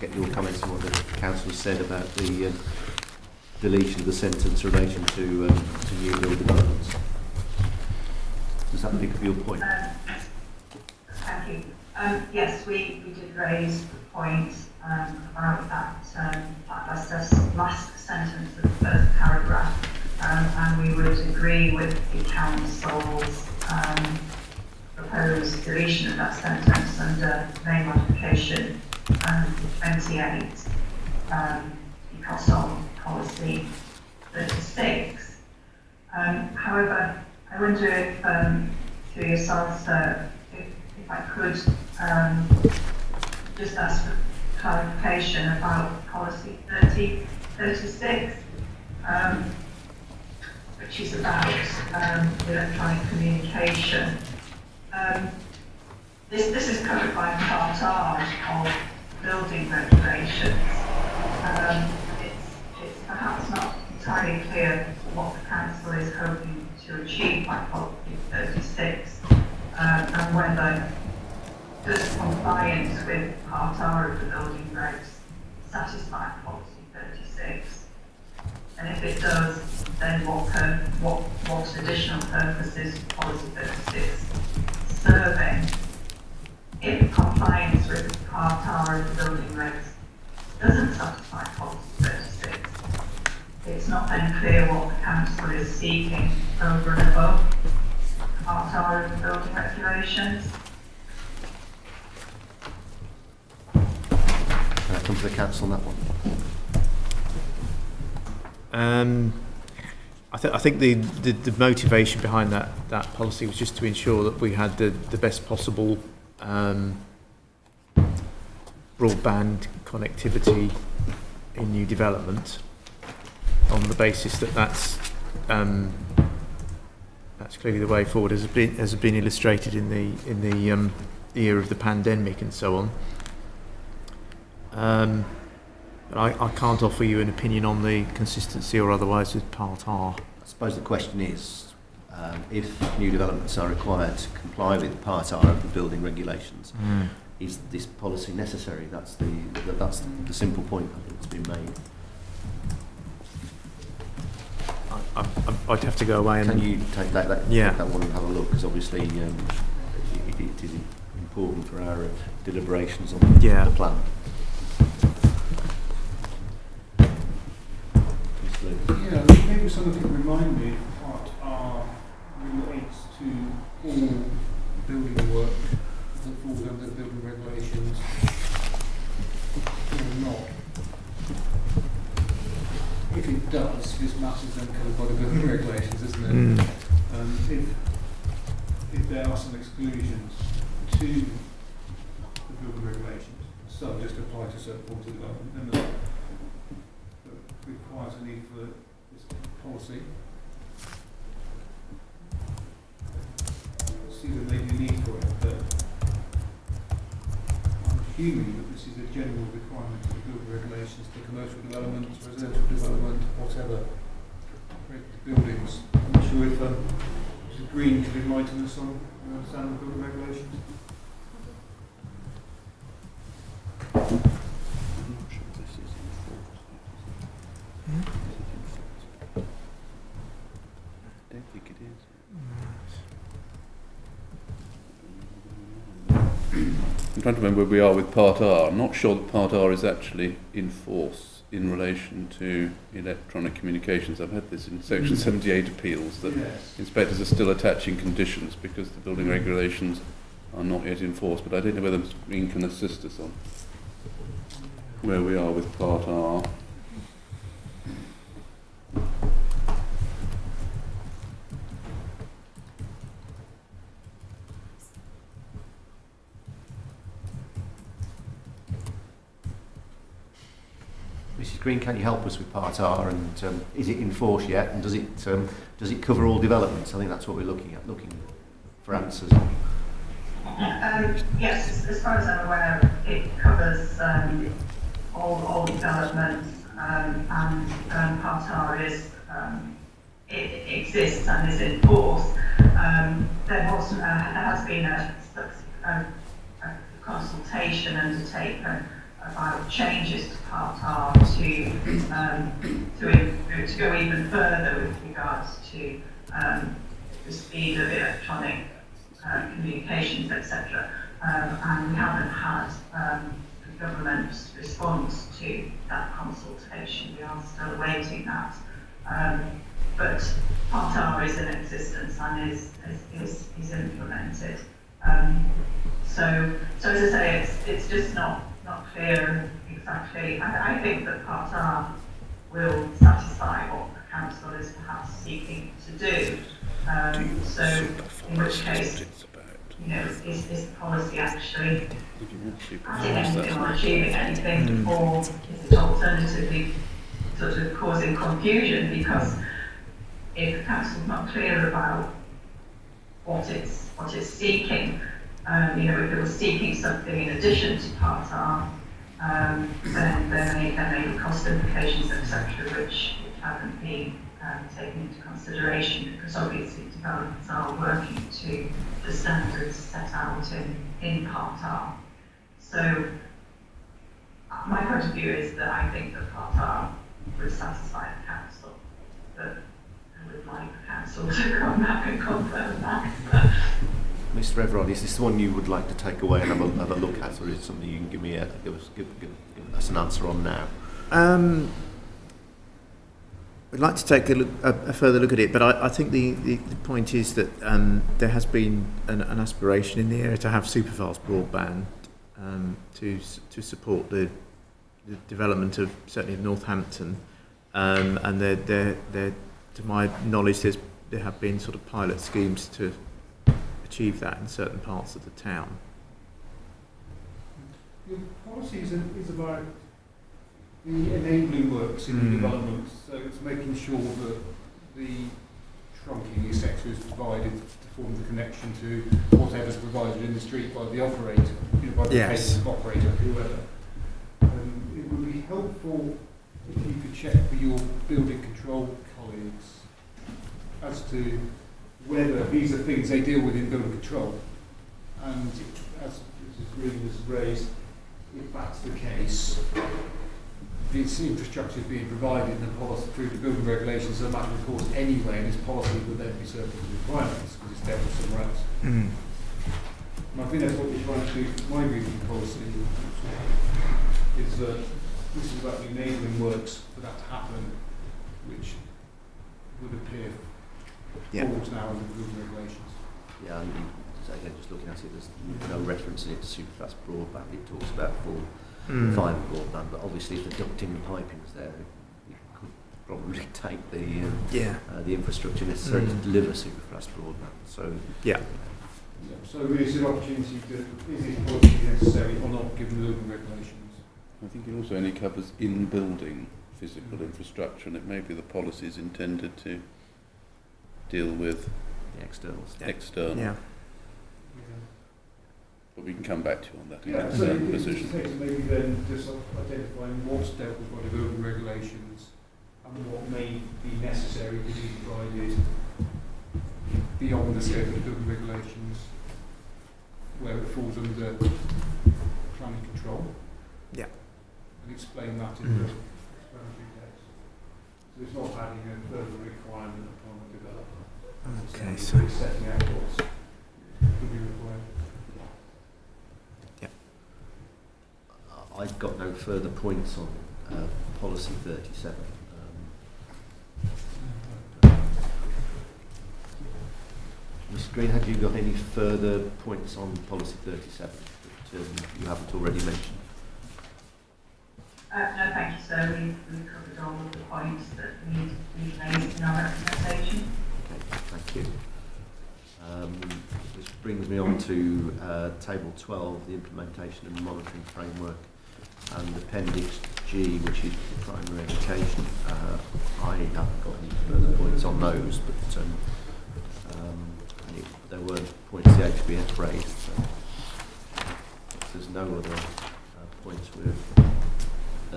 get your comments on what the council has said about the deletion of the sentence relating to new build developments. Does that pick up your point? Thank you. Yes, we did raise the point about that last sentence of the first paragraph, and we would agree with the council's proposed deletion of that sentence under main modification 28 because of policy 36. However, I wonder if through yourself, sir, if I could just ask for clarification about policy 36, which is about electronic communication. This is covered by Part R of building regulations. It's perhaps not entirely clear what the council is hoping to achieve by policy 36, and whether does compliance with Part R of the building regs satisfy policy 36, and if it does, then what additional purposes policy 36 serving? If compliance with Part R of the building regs doesn't satisfy policy 36, it's not then clear what the council is seeking over and above Part R of the building regulations. Can I come to the council on that one? I think the motivation behind that policy was just to ensure that we had the best possible broadband connectivity in new development, on the basis that that's clearly the way forward, as has been illustrated in the year of the pandemic and so on. I can't offer you an opinion on the consistency or otherwise with Part R. I suppose the question is, if new developments are required to comply with Part R of the building regulations, is this policy necessary? That's the simple point I think that's been made. I'd have to go away and... Can you take that one and have a look? Because obviously it is important for our deliberations on the plan. Yeah, maybe someone can remind me if Part R relates to all building work that falls under the building regulations or not. If it does, this matters then covered by the building regulations, isn't it? If there are some exclusions to the building regulations, so just apply to certain forms of development, then requires a need for this policy. I see there may be a need for it, but I'm assuming that this is a general requirement of the building regulations for commercial development, residential development, whatever, buildings. I'm not sure if Mr. Green could enlighten us on understanding the building regulations. I'm trying to remember where we are with Part R. I'm not sure that Part R is actually in force in relation to electronic communications. I've had this in Section 78 appeals that inspectors are still attaching conditions because the building regulations are not yet in force. But I don't know whether Mr. Green can assist us on where we are with Part R. Mrs. Green, can you help us with Part R, and is it in force yet, and does it cover all developments? I think that's what we're looking for answers on. Yes, as far as I'm aware, it covers all developments, and Part R is it exists and is in force. There has been a consultation undertaken about changes to Part R to go even further with regards to the speed of electronic communications, etc. And we haven't had the government's response to that consultation. We are still awaiting that. But Part R is in existence and is implemented. So as I say, it's just not clear exactly. I think that Part R will satisfy what the council is perhaps seeking to do. So in which case, is this policy actually adding anything or achieving anything, or is it alternatively sort of causing confusion? Because if the council's not clear about what it's seeking, if it was seeking something in addition to Part R, then there may be cost implications, etc., which haven't been taken into consideration, because obviously developers are working to the standards set out in Part R. So my point of view is that I think that Part R would satisfy the council, but I would like the council to come back and confirm that. Mr. Everard, is this the one you would like to take away and have a look at, or is it something you can give us an answer on now? We'd like to take a further look at it, but I think the point is that there has been an aspiration in the area to have superfast broadband to support the development of certainly of Northampton, and there to my knowledge there have been sort of pilot schemes to achieve that in certain parts of the town. Your policy is about the enabling works in the development, so it's making sure that the trunking, etc., is provided to form the connection to whatever's provided in the street by the operator, by the operator, whoever. It would be helpful if you could check with your building control colleagues as to whether these are things they deal with in building control, and as Mrs. Green has raised, if that's the case, this infrastructure is being provided in the policy through the building regulations as a matter of course anyway, and this policy would then be subject to requirements because it's dealt with somewhere else. And I think that's what we're trying to do. My reading policy is that this is about the enabling works for that to happen, which would appear falls now under the building regulations. Yeah, and so again, just looking at it, there's no reference in it to superfast broadband. It talks about full fibre broadband, but obviously if the ducting and piping is there, it could probably take the infrastructure necessary to deliver superfast broadband. So so is there an opportunity to, is this policy necessary or not given the building regulations? I think it also only covers in-building physical infrastructure, and it may be the policy is intended to deal with the externals. External. Yeah. But we can come back to you on that in So that it's position. a case of maybe then just identifying what's dealt with by the building regulations and what may be necessary to be provided beyond the scope of the building regulations, where it falls under planning control. Yeah. And explain that in the explanatory text. So it's not adding a further requirement upon the developer. Okay, It's so setting out what's to be required. I've got no further points on policy 37. Mr. Green, have you got any further points on policy 37 that you haven't already mentioned? No, thank you, sir. We've covered all of the points that we've made in our recommendation. Okay, thank you. This brings me on to table 12, the implementation and monitoring framework, and appendix G, which is the primary education. I haven't got any further points on those, but there were points the HBF raised, so if there's no other points, we're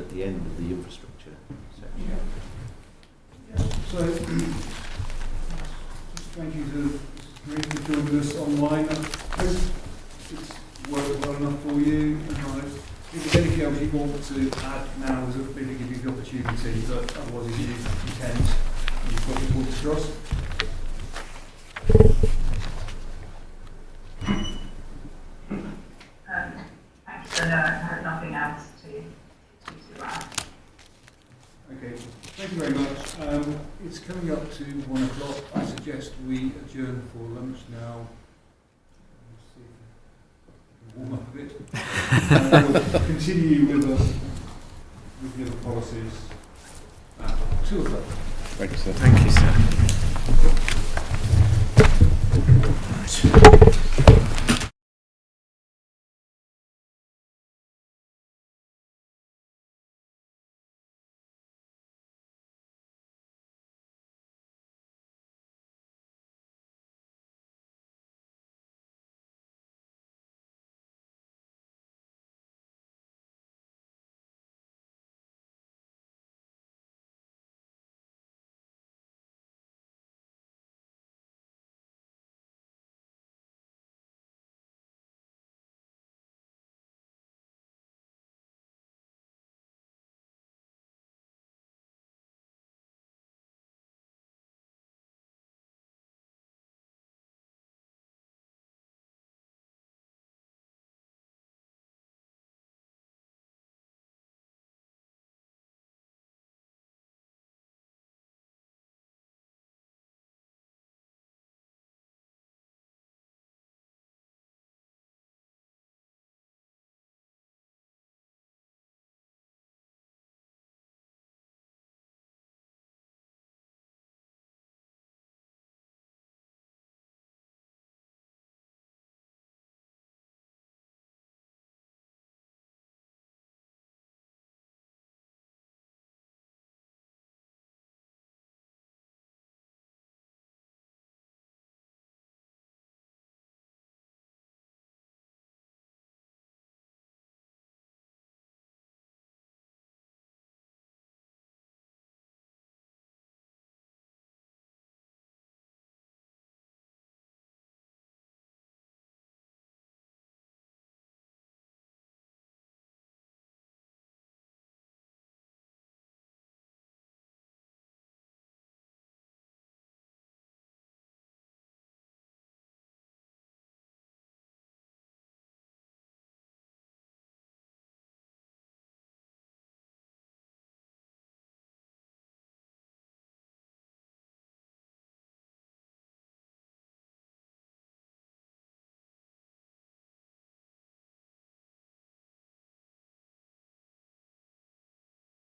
at the end of the infrastructure section. So, thank you to Green for joining us online. I hope it's worked well enough for you, and I if there's anything else you want to add now, is maybe give you the opportunity, but otherwise if you're content, you've got your points across. Thank you, so no, I have nothing else to add. Okay, thank you very much. It's coming up to 1 o'clock. I suggest we adjourn for lunch now. Let's see if we can warm up a bit. We'll continue with the other policies at 2 o'clock. Thank you, sir. Thank you, sir. Right.